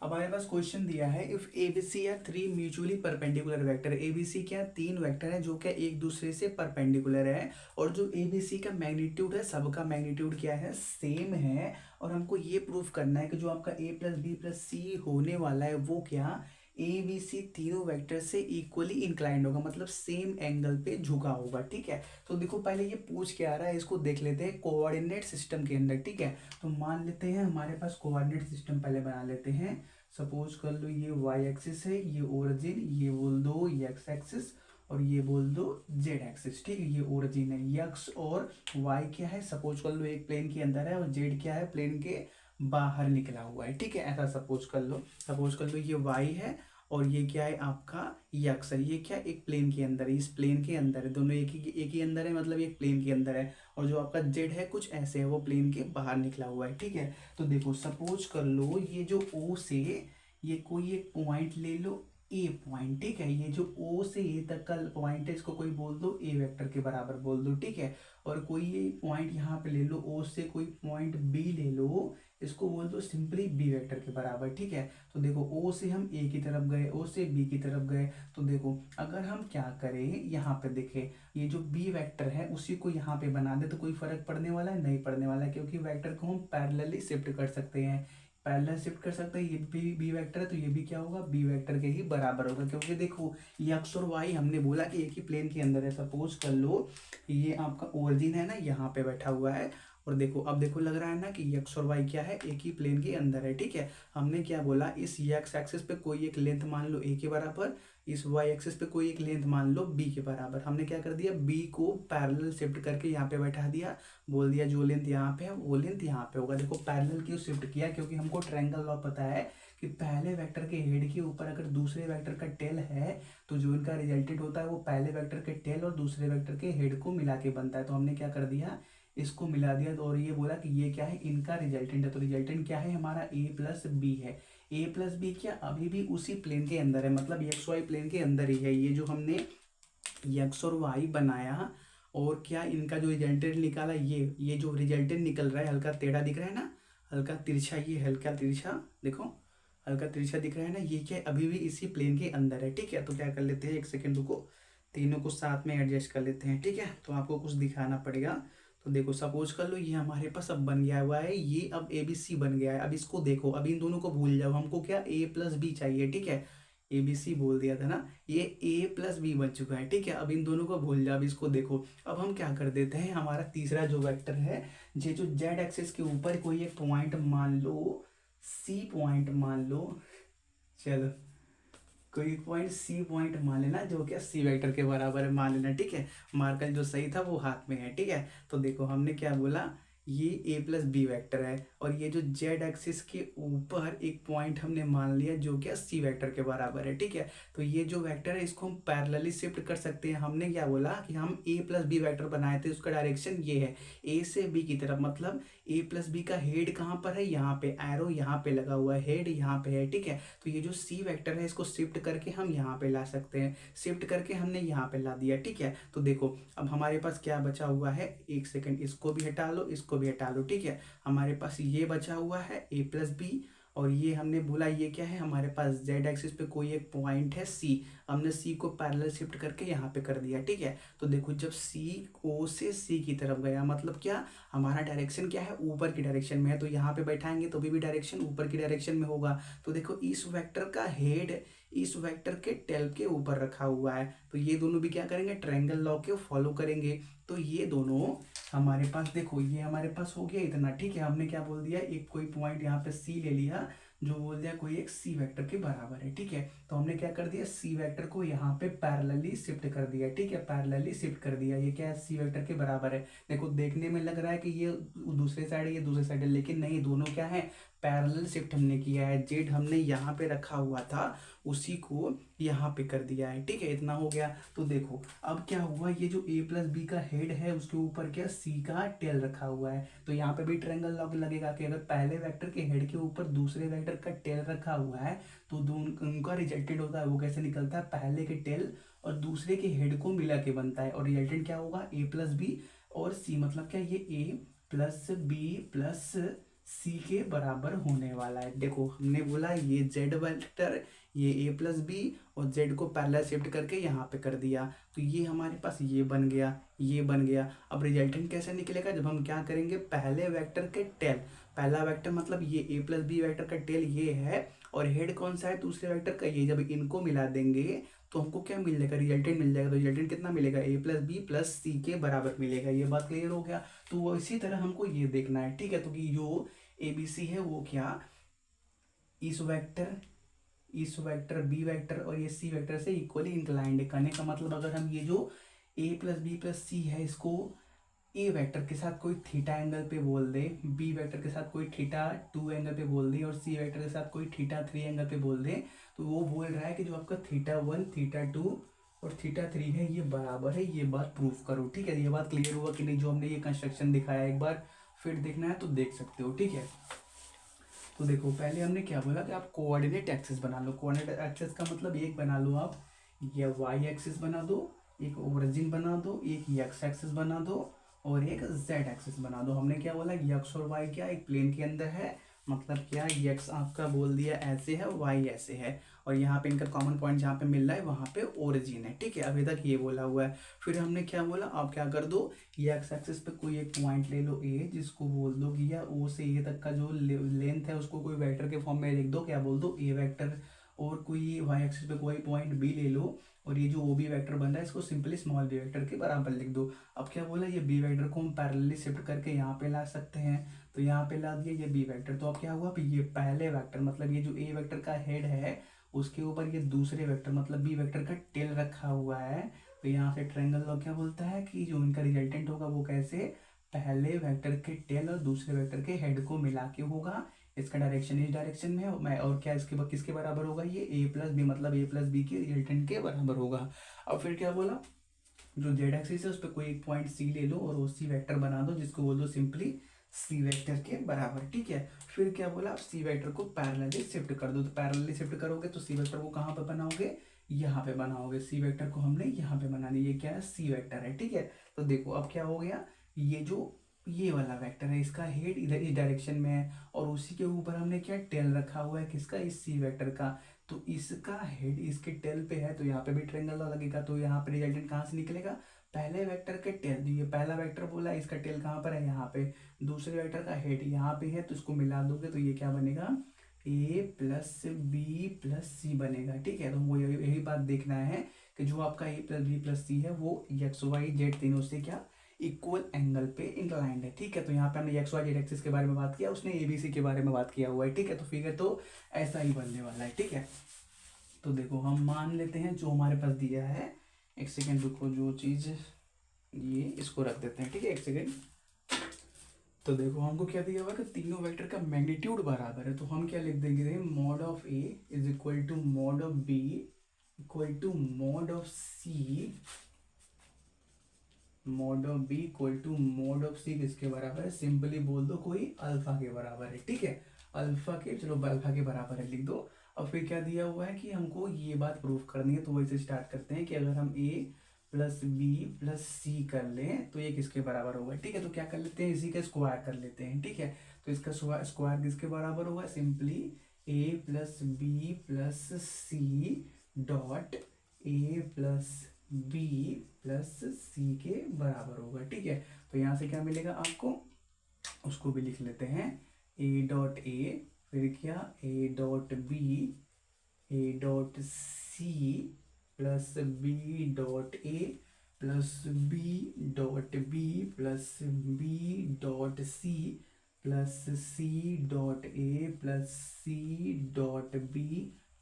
अब हमारे पास क्वेश्चन दिया है, if A B C are three mutually perpendicular vector. A B C क्या तीन वेक्टर है जो क्या एक दूसरे से परपेंडिकुलर है, और जो एबीसी का मैग्नीट्यूड है सबका मैग्नीट्यूड क्या है, सेम है। और हमको ये प्रूफ करना है कि जो आपका ए प्लस बी प्लस सी होने वाला है वो क्या ए बी सी तीनों वेक्टर से इक्वली इंक्लाइंड होगा, मतलब सेम एंगल पे झुका होगा। ठीक है, तो देखो पहले ये पूछ के आ रहा है, इसको देख लेते हैं कोऑर्डिनेट सिस्टम के अंदर। ठीक है, तो मान लेते हैं हमारे पास कोऑर्डिनेट सिस्टम पहले बना लेते हैं। सपोज कर लो ये वाई एक्सिस है, ये ओरिजिन, ये बोल दो ये एक्स एक्सिस, और ये बोल दो जेड एक्सिस। ठीक है, ये ओरिजिन है, यक्स और वाई क्या है, सपोज कर लो एक प्लेन के अंदर है, और जेड क्या है प्लेन के बाहर निकला हुआ है। ठीक है, ऐसा सपोज कर लो। सपोज कर लो ये वाई है और ये क्या है आपका यक्स है। ये क्या एक प्लेन के अंदर है, इस प्लेन के अंदर है, दोनों एक ही अंदर है, मतलब एक प्लेन के अंदर है। और जो आपका जेड है कुछ ऐसे है, वो प्लेन के बाहर निकला हुआ है। ठीक है, तो देखो सपोज कर लो ये जो ओ से ये कोई एक पॉइंट ले लो, ए पॉइंट। ठीक है, ये जो ओ से ए तक का पॉइंट है इसको कोई बोल दो ए वेक्टर के बराबर बोल दो। ठीक है, और कोई ये पॉइंट यहाँ पे ले लो, ओ से कोई पॉइंट बी ले लो, इसको बोल दो सिंपली बी वेक्टर के बराबर। ठीक है, तो देखो ओ से हम ए की तरफ गए, ओ से बी की तरफ गए, तो देखो अगर हम क्या करें यहाँ पे देखें, ये जो बी वेक्टर है उसी को यहाँ पे बना दे तो कोई फर्क पड़ने वाला है, नहीं पड़ने वाला है, क्योंकि वेक्टर को हम पैरेलली शिफ्ट कर सकते हैं। पैरेलल शिफ्ट कर सकते हैं, ये भी बी वेक्टर है तो ये भी क्या होगा बी वेक्टर के ही बराबर होगा, क्योंकि देखो ये एक्स और वाई हमने बोला कि एक ही प्लेन के अंदर है। सपोज कर लो ये आपका ओरिजिन है ना, यहाँ पे बैठा हुआ है, और देखो अब देखो लग रहा है ना कि एक्स और वाई क्या है एक ही प्लेन के अंदर है। ठीक है, हमने क्या बोला, इस एक्स एक्सिस पे कोई एक लेंथ मान लो ए के बराबर, इस वाई एक्सिस पे कोई एक लेंथ मान लो बी के बराबर। हमने क्या कर दिया, बी को पैरेलल शिफ्ट करके यहाँ पे बैठा दिया, बोल दिया जो लेंथ यहाँ पे है वो लेंथ यहाँ पे होगा। देखो पैरेलल क्यों शिफ्ट किया, क्योंकि हमको ट्रायंगल लॉ पता है कि पहले वेक्टर के हेड के ऊपर अगर दूसरे वेक्टर का टेल है तो जो इनका रिजल्टेंट होता है वो पहले वेक्टर के टेल और दूसरे वेक्टर के हेड को मिला के बनता है। तो हमने क्या कर दिया, इसको मिला दिया, तो और ये बोला कि ये क्या है इनका रिजल्टेंट है। तो रिजल्टेंट क्या है हमारा ए प्लस बी है। ए प्लस बी क्या अभी भी उसी प्लेन के अंदर है, मतलब एक्स वाई प्लेन के अंदर ही है। ये जो हमने एक्स और वाई बनाया और क्या इनका जो रिजल्टेंट निकाला, ये जो रिजल्टेंट निकल रहा है हल्का टेढ़ा दिख रहा है ना, हल्का तिरछा, ये हल्का तिरछा देखो, हल्का तिरछा दिख रहा है ना, ये क्या अभी भी इसी प्लेन के अंदर है। ठीक है, तो क्या कर लेते हैं, एक सेकेंड रुको, तीनों को साथ में एडजस्ट कर लेते हैं। ठीक है, तो आपको कुछ दिखाना पड़ेगा। तो देखो सपोज कर लो ये हमारे पास अब बन गया हुआ है, ये अब ए बी सी बन गया है। अब इसको देखो, अब इन दोनों को भूल जाओ, हमको क्या ए प्लस बी चाहिए। ठीक है, ए बी सी बोल दिया था ना, ये ए प्लस बी बन चुका है। ठीक है, अब इन दोनों को भूल जाओ, अब इसको देखो। अब हम क्या कर देते हैं, हमारा तीसरा जो वेक्टर है, ये जो जेड एक्सिस के ऊपर कोई एक पॉइंट मान लो, सी पॉइंट मान लो, चलो कोई पॉइंट सी पॉइंट मान लेना जो कि सी वेक्टर के बराबर है मान लेना। ठीक है, मार्कर जो सही था वो हाथ में है। ठीक है, तो देखो हमने क्या बोला, ये ए प्लस बी वैक्टर है, और ये जो जेड एक्सिस के ऊपर एक पॉइंट हमने मान लिया जो कि सी वेक्टर के बराबर है। ठीक है, तो ये जो वेक्टर है इसको हम पैरेलली शिफ्ट कर सकते हैं। हमने क्या बोला कि हम ए प्लस बी वैक्टर बनाए थे, उसका डायरेक्शन ये है ए से बी की तरफ, मतलब ए प्लस बी का हेड कहाँ पर है, यहाँ पे एरो यहाँ पे लगा हुआ है, हेड यहाँ पे है। ठीक है, तो ये जो सी वेक्टर है इसको शिफ्ट करके हम यहाँ पे ला सकते हैं, शिफ्ट करके हमने यहाँ पे ला दिया। ठीक है, तो देखो अब हमारे पास क्या बचा हुआ है, एक सेकंड, इसको भी हटा लो, इसको भी हटा लो। ठीक है, हमारे पास ये बचा हुआ है ए प्लस बी, और ये हमने बोला ये क्या है, हमारे पास जेड एक्सिस पे कोई एक पॉइंट है सी, हमने सी को पैरेलल शिफ्ट करके यहाँ पे कर दिया। ठीक है, तो देखो जब सी ओ से सी की तरफ गया, मतलब क्या हमारा डायरेक्शन क्या है, ऊपर की डायरेक्शन में है, तो यहाँ पे बैठाएंगे तो भी डायरेक्शन ऊपर की डायरेक्शन में होगा। तो देखो इस वेक्टर का हेड इस वेक्टर के टेल के ऊपर रखा हुआ है, तो ये दोनों भी क्या करेंगे, ट्रायंगल लॉ के फॉलो करेंगे। तो ये दोनों हमारे पास देखो, ये हमारे पास हो गया इतना। ठीक है, हमने क्या बोल दिया, एक कोई पॉइंट यहाँ पे सी ले लिया जो बोल दिया कोई एक सी वेक्टर के बराबर है। ठीक है, तो हमने क्या कर दिया, सी वेक्टर को यहाँ पे पैरेलली शिफ्ट कर दिया। ठीक है, पैरेलली शिफ्ट कर दिया, ये क्या है सी वेक्टर के बराबर है। देखो देखने में लग रहा है कि ये दूसरे साइड है, ये दूसरे साइड है, लेकिन नहीं, दोनों क्या है पैरेलल शिफ्ट हमने किया है। जेड हमने यहाँ पे रखा हुआ था, उसी को यहाँ पे कर दिया है। ठीक है, इतना हो गया। तो देखो अब क्या हुआ, ये जो ए प्लस बी का हेड है उसके ऊपर क्या सी का टेल रखा हुआ है, तो यहाँ पे भी ट्रायंगल लॉ लगेगा कि अगर पहले वेक्टर के हेड के ऊपर दूसरे वेक्टर का टेल रखा हुआ है तो उनका रिजल्टेंट होता है वो कैसे निकलता है, पहले के टेल और दूसरे के हेड को मिला के बनता है, और रिजल्टेंट क्या होगा ए प्लस बी और सी, मतलब क्या ये ए प्लस बी प्लस सी के बराबर होने वाला है। देखो हमने बोला ये जेड वेक्टर, ये ए प्लस बी, और जेड को पैरेलल शिफ्ट करके यहाँ पे कर दिया, तो ये हमारे पास ये बन गया, ये बन गया। अब रिजल्टेंट कैसे निकलेगा, जब हम क्या करेंगे, पहले वेक्टर के टेल, पहला वेक्टर मतलब ये ए प्लस बी वेक्टर का टेल ये है, और हेड कौन सा है दूसरे वेक्टर का, ये, जब इनको मिला देंगे तो हमको क्या मिल जाएगा, रिजल्टेंट मिल जाएगा। तो रिजल्टेंट कितना मिलेगा, ए प्लस बी प्लस सी के बराबर मिलेगा। ये बात क्लियर हो गया। तो वो इसी तरह हमको ये देखना है, ठीक है। तो कि जो ए बी सी है वो क्या इस वेक्टर बी वेक्टर और ये सी वेक्टर से इक्वली इंक्लाइंड है। कहने का मतलब अगर हम ये जो ए प्लस बी प्लस सी है इसको ए वेक्टर के साथ कोई थीटा एंगल पे बोल दे, बी वेक्टर के साथ कोई थीटा 2 एंगल पे बोल दे, और सी वेक्टर के साथ कोई थीटा 3 एंगल पे बोल दे, तो वो बोल रहा है कि जो आपका थीटा 1 थीटा 2 और थीटा 3 है ये बराबर है। ये बात प्रूफ करो, ठीक है। ये बात क्लियर हुआ कि नहीं, जो हमने ये कंस्ट्रक्शन दिखाया, एक बार फिर देखना है तो देख सकते हो, ठीक है। तो देखो पहले हमने क्या बोला कि आप कोऑर्डिनेट एक्सिस बना लो। कोऑर्डिनेट एक्सिस का मतलब एक बना लो आप, ये वाई एक्सिस बना दो, एक ओरिजिन बना दो, एक एक्स एक्सिस बना दो, और एक जेड एक्सिस बना दो। हमने क्या बोला, एक्स और वाई क्या एक प्लेन के अंदर है, मतलब क्या एक्स आपका बोल दिया ऐसे है, वाई ऐसे है, और यहाँ पे इनका कॉमन पॉइंट जहाँ पे मिल रहा है वहाँ पे ओरिजिन है, ठीक है। अभी तक ये बोला हुआ है। फिर हमने क्या बोला, आप क्या कर दो, ये एक्स एक्सिस पे कोई एक पॉइंट ले लो ए, जिसको बोल दो कि या ओ से ए तक का जो लेंथ है उसको कोई वेक्टर के फॉर्म में लिख दो, क्या बोल दो, ए वेक्टर। और कोई वाई एक्सिस पे कोई पॉइंट बी ले लो, और ये जो ओ बी वेक्टर बन रहा है इसको सिंपली स्मॉल बी वेक्टर के बराबर लिख दो। अब क्या बोला, ये बी वेक्टर को हम पैरेलली शिफ्ट करके यहाँ पे ला सकते हैं, तो यहाँ पे ला दिया ये बी वेक्टर। तो अब क्या हुआ, ये पहले वेक्टर मतलब ये जो ए वेक्टर का हेड है उसके ऊपर ये दूसरे वेक्टर मतलब बी वेक्टर का टेल रखा हुआ है। तो यहाँ से ट्रायंगल लॉ क्या बोलता है कि जो इनका रिजल्टेंट होगा वो कैसे, पहले वेक्टर के टेल और दूसरे वेक्टर के हेड को मिला के होगा। इसका डायरेक्शन इस डायरेक्शन में है, मैं और क्या इसके किसके बराबर होगा, ये ए प्लस बी मतलब ए प्लस बी के रिजल्टेंट के बराबर होगा। अब फिर क्या बोला, जो जेड एक्सिस है उस पर कोई एक पॉइंट सी ले लो और वो सी वेक्टर बना दो, जिसको बोल दो सिंपली सी वेक्टर के बराबर, ठीक है। फिर क्या बोला, आप सी वेक्टर को पैरेलली शिफ्ट कर दो। तो पैरेलली शिफ्ट करोगे तो सी वेक्टर को कहाँ पे बनाओगे, यहाँ पे बनाओगे। सी वेक्टर को हमने यहाँ पे बना दिया, ये क्या है, सी वेक्टर है, ठीक है। तो देखो अब क्या हो गया, ये जो ये वाला वेक्टर है इसका हेड इधर इस डायरेक्शन में है, और उसी के ऊपर हमने क्या टेल रखा हुआ है किसका, इस सी वेक्टर का। तो इसका हेड इसके टेल पे है, तो यहाँ पे भी ट्रायंगल लगेगा। तो यहाँ पे रिजल्टेंट कहाँ से निकलेगा, पहले वेक्टर के टेल, ये पहला वेक्टर बोला इसका टेल कहाँ पर है, यहाँ पे। दूसरे वेक्टर का हेड यहाँ पे है, तो इसको मिला दोगे तो ये क्या बनेगा, ए प्लस बी प्लस सी बनेगा, ठीक है। तो वो यही बात देखना है कि जो आपका ए प्लस बी प्लस सी है वो एक्स वाई जेड तीनों से क्या इक्वल एंगल पे इंक्लाइंड है, ठीक है। तो यहाँ पे हमने एक्स वाई जेड एक्सिस के बारे में बात किया, उसने एबीसी के बारे में बात किया हुआ है, ठीक है। तो फिगर तो ऐसा ही बनने वाला है, ठीक है। तो देखो हम मान लेते हैं जो हमारे पास दिया है, एक सेकेंड रुको, जो चीज़ ये इसको रख देते हैं, ठीक है, एक सेकेंड। तो देखो हमको क्या दिया हुआ है कि तीनों वेक्टर का मैग्नीट्यूड बराबर है, तो हम क्या लिख देंगे, mod of A is equal to mod of B equal to mod of C, mod of B equal to mod of C किसके बराबर है, सिंपली बोल दो कोई अल्फा के बराबर है, ठीक है। अल्फा के, चलो अल्फा के बराबर है लिख दो। अब फिर क्या दिया हुआ है कि हमको ये बात प्रूफ करनी है, तो वैसे स्टार्ट करते हैं कि अगर हम ए प्लस बी प्लस सी कर लें तो ये किसके बराबर होगा, ठीक है। तो क्या कर लेते हैं, इसी का स्क्वायर कर लेते हैं, ठीक है। तो इसका स्क्वायर किसके बराबर होगा, simply A plus B plus C dot A plus B plus C के बराबर होगा, ठीक है। तो यहाँ से क्या मिलेगा आपको, उसको भी लिख लेते हैं, ए डॉट ए, फिर क्या A dot B, A dot C plus B dot A plus B dot B plus B dot C plus C dot A plus C dot B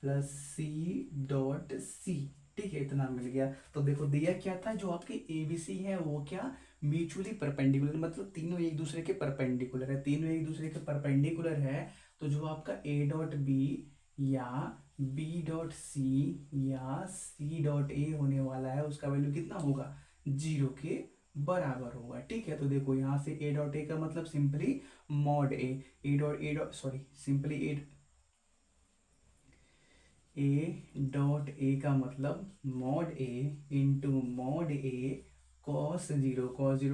plus C dot C, ठीक है। इतना मिल गया। तो देखो दिया क्या था, जो आपके एबीसी है वो क्या म्यूचुअली परपेंडिकुलर, मतलब तीनों एक दूसरे के परपेंडिकुलर है, तीनों एक दूसरे के परपेंडिकुलर है। तो जो आपका ए डॉट बी या बी डॉट सी या सी डॉट ए होने वाला है उसका वैल्यू कितना होगा, 0 के बराबर होगा, ठीक है। तो देखो यहाँ से ए डॉट ए का मतलब simply mod A dot sorry simply A dot A का मतलब मॉड ए इंटू मॉड ए कॉस जीरो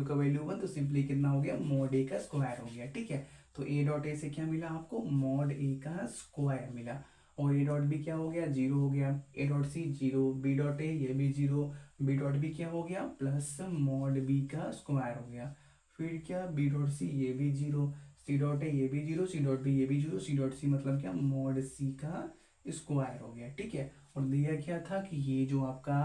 का वैल्यू 1, तो सिंपली कितना हो गया, मॉड ए का स्क्वायर हो गया, ठीक है। तो ए डॉट ए से क्या मिला आपको, मॉड ए का स्क्वायर मिला, और ए डॉट बी क्या हो गया, जीरो हो गया, A dot C zero, B dot A ये भी जीरो, बी डॉट बी क्या हो गया, प्लस मॉड बी का स्क्वायर हो गया, फिर क्या बी डॉट सी ये भी जीरो, सी डॉट ए ये भी जीरो, सी डॉट बी ये भी जीरो, सी डॉट सी मतलब क्या, मॉड सी का स्क्वायर हो गया, ठीक है। और दिया क्या था कि ये जो आपका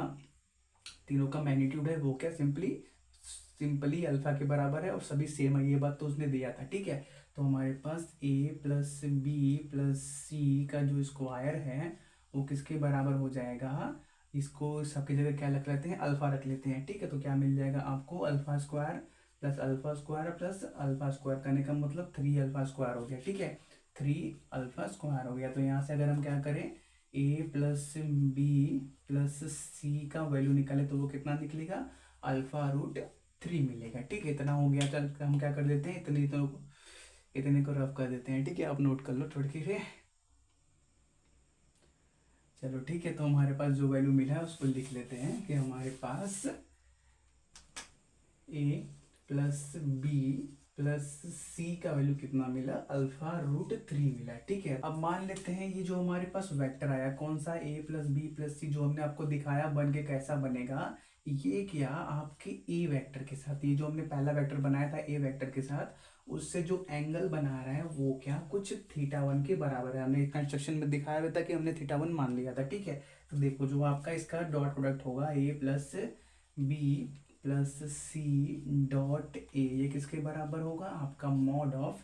तीनों का मैग्नीट्यूड है वो क्या, सिंपली अल्फा के बराबर है और सभी सेम है, ये बात तो उसने दिया था, ठीक है। तो हमारे पास a प्लस बी प्लस सी का जो स्क्वायर है वो किसके बराबर हो जाएगा, इसको सबकी जगह क्या रख लेते हैं, अल्फा रख लेते हैं, ठीक है। तो क्या मिल जाएगा आपको, alpha square plus alpha square करने का मतलब 3 अल्फा स्क्वायर हो गया, ठीक है, 3 अल्फा स्क्वायर हो गया। तो यहाँ से अगर हम क्या करें, a प्लस बी प्लस सी का वैल्यू निकाले तो वो कितना निकलेगा, अल्फा√3 मिलेगा, ठीक है। इतना हो गया, चल हम क्या कर देते हैं, इतने को रफ कर देते हैं, ठीक है। आप नोट कर लो थोड़ी से, चलो ठीक है। तो हमारे पास जो वैल्यू मिला है उसको लिख लेते हैं कि हमारे पास a प्लस बी प्लस सी का वैल्यू कितना मिला, अल्फा√3 मिला, ठीक है। अब मान लेते हैं ये जो हमारे पास वेक्टर आया कौन सा, a प्लस बी प्लस सी, जो हमने आपको दिखाया बन के कैसा बनेगा, ये क्या आपके ए वेक्टर के साथ, ये जो हमने पहला वेक्टर बनाया था ए वेक्टर के साथ, उससे जो एंगल बना रहा है वो क्या कुछ θ1 के बराबर है। हमने कंस्ट्रक्शन में दिखाया हुआ था कि हमने θ1 मान लिया था, ठीक है। तो देखो जो आपका इसका डॉट प्रोडक्ट होगा A plus B plus C dot A, ये किसके बराबर होगा, आपका mod of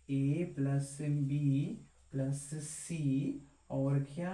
A plus B plus C और क्या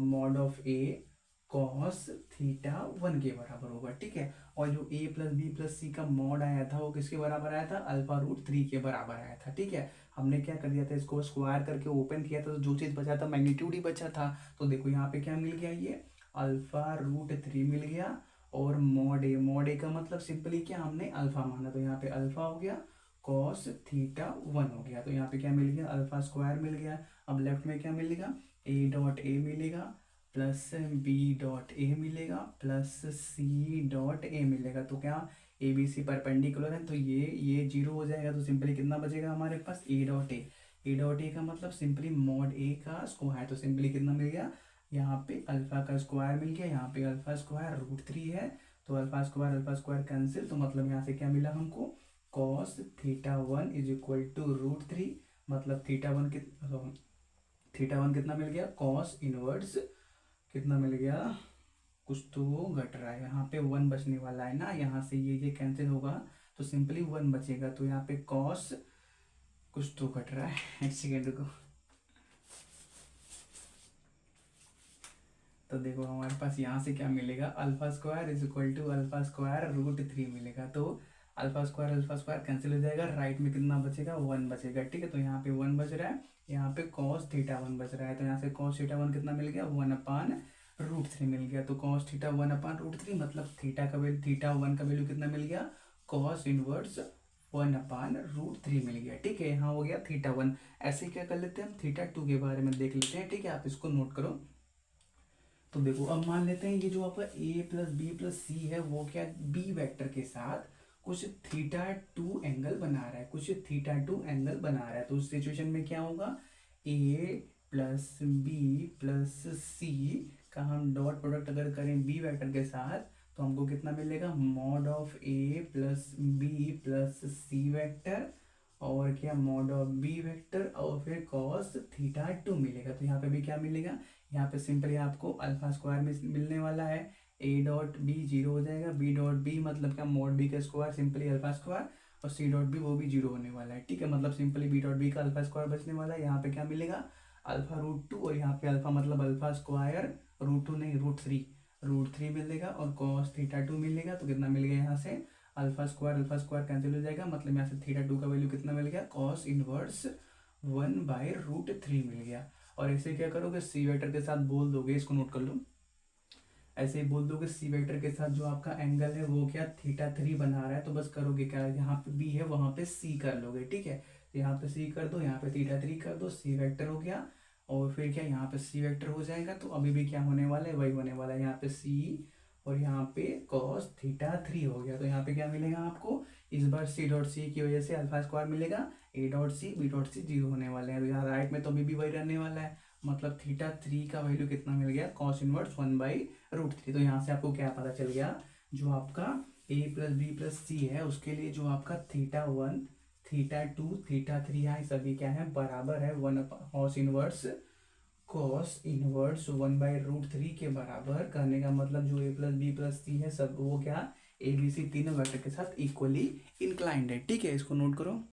मॉड ऑफ ए कॉस θ1 के बराबर होगा, ठीक है। और जो a प्लस बी प्लस सी का मॉड आया था वो किसके बराबर आया था, अल्फा√3 के बराबर आया था, ठीक है। हमने क्या कर दिया था, इसको स्क्वायर करके ओपन किया था, तो जो चीज बचा था मैग्नीट्यूड ही बचा था। तो देखो यहाँ पे क्या मिल गया, ये अल्फा√3 मिल गया, और मॉड ए का मतलब सिंपली क्या, हमने अल्फा माना, तो यहाँ पे अल्फा हो गया, कॉस θ1 हो गया, तो यहाँ पे क्या मिल गया, अल्फा स्क्वायर मिल गया। अब लेफ्ट में क्या मिलेगा, ए डॉट ए मिलेगा प्लस बी डॉट ए मिलेगा प्लस सी डॉट ए मिलेगा। तो क्या ए बी सी परपेंडिकुलर है, तो ये जीरो हो जाएगा, तो सिंपली कितना बचेगा हमारे पास, ए डॉट ए का मतलब सिंपली मॉड ए का स्क्वायर, तो सिंपली कितना मिल गया, यहाँ पे अल्फा का स्क्वायर मिल गया, यहाँ पे अल्फा स्क्वायर √3 है, तो अल्फा स्क्वायर कैंसिल, तो मतलब यहाँ से क्या मिला हमको, कॉस θ1 इज इक्वल टू √3, मतलब θ1 कितना मिल गया, कॉस इनवर्स कितना मिल गया, कुछ तो घट रहा है, यहाँ पे 1 बचने वाला है ना, यहाँ से ये कैंसिल होगा तो सिंपली 1 बचेगा, तो यहाँ पे कॉस कुछ तो घट रहा है, एक सेकेंड को। तो देखो हमारे पास यहाँ से क्या मिलेगा, alpha square is equal to alpha square √3 मिलेगा, तो अल्फा स्क्वायर कैंसिल हो जाएगा, राइट में कितना बचेगा, 1 बचेगा, ठीक है। तो यहाँ पे 1 बच रहा है, यहाँ पे cos θ1 बच रहा है, तो यहाँ से cos θ1 कितना मिल गया, 1/√3 मिल गया, तो cos θ 1/√3 मतलब θ1 का वैल्यू कितना मिल गया, cos इनवर्स 1/√3 मिल गया, ठीक है। यहाँ हो गया θ1। ऐसे क्या कर लेते हैं हम, θ2 के बारे में देख लेते हैं, ठीक है, आप इसको नोट करो। तो देखो अब मान लेते हैं ये जो आपका a प्लस बी प्लस सी है वो क्या बी वेक्टर के साथ कुछ θ2 एंगल बना रहा है, तो उस सिचुएशन में क्या होगा, a प्लस बी प्लस सी का हम डॉट प्रोडक्ट अगर करें बी वेक्टर के साथ तो हमको कितना मिलेगा, mod of a plus B plus C vector और क्या मॉड ऑफ बी वेक्टर और फिर कॉस θ2 मिलेगा। तो यहाँ पे भी क्या मिलेगा, यहाँ पे सिंपली आपको अल्फा स्क्वायर में मिलने वाला है, ए डॉट बी जीरो हो जाएगा, बी डॉट बी मतलब क्या मॉड बी का स्क्वायर सिंपली अल्फा स्क्वायर, और सी डॉट बी वो भी जीरो होने वाला है, ठीक है। मतलब सिंपली बी डॉट बी का अल्फा स्क्वायर बचने वाला है, यहाँ पे क्या मिलेगा अल्फा√2, और यहाँ पे अल्फा मतलब अल्फा स्क्वायर √2 नहीं √3 मिलेगा, और कॉस θ2 मिलेगा, तो कितना मिल गया यहाँ से अल्फा स्क्वायर कैंसिल हो जाएगा, मतलब यहाँ से θ2 का वैल्यू कितना मिल गया, कॉस इनवर्स 1/√3 मिल गया। और ऐसे क्या करोगे, सी वेक्टर के साथ बोल दोगे, इसको नोट कर लो, ऐसे ही बोल दोगे सी वेक्टर के साथ जो आपका एंगल है वो क्या θ3 बना रहा है, तो बस करोगे क्या, यहाँ पे बी है वहां पे सी कर लोगे, ठीक है। तो यहाँ पे सी कर दो, यहाँ पे θ3 कर दो, सी वेक्टर हो गया, और फिर क्या यहाँ पे सी वेक्टर हो जाएगा, तो अभी भी क्या होने वाला है, वही होने वाला है, यहाँ पे सी और यहाँ पे cos θ3 हो गया। तो यहाँ पे क्या मिलेगा आपको, इस बार सी डॉट सी की वजह से अल्फा स्क्वायर मिलेगा, A dot C B dot C zero होने वाले हैं। यहाँ राइट में तो अभी भी वही रहने वाला है, मतलब थीटा थ्री का वैल्यू कितना मिल गया, कॉस इनवर्स 1/√3। तो यहाँ से आपको क्या पता चल गया, जो आपका ए प्लस बी प्लस सी है उसके लिए जो आपका theta one theta two theta three है सभी क्या है, बराबर है कॉस इनवर्स 1/√3 के बराबर। करने का मतलब जो ए प्लस बी प्लस सी है सब वो क्या, ए बी सी तीनों वेक्टर के साथ इक्वली इंक्लाइंड है। ठीक है, इसको नोट करो।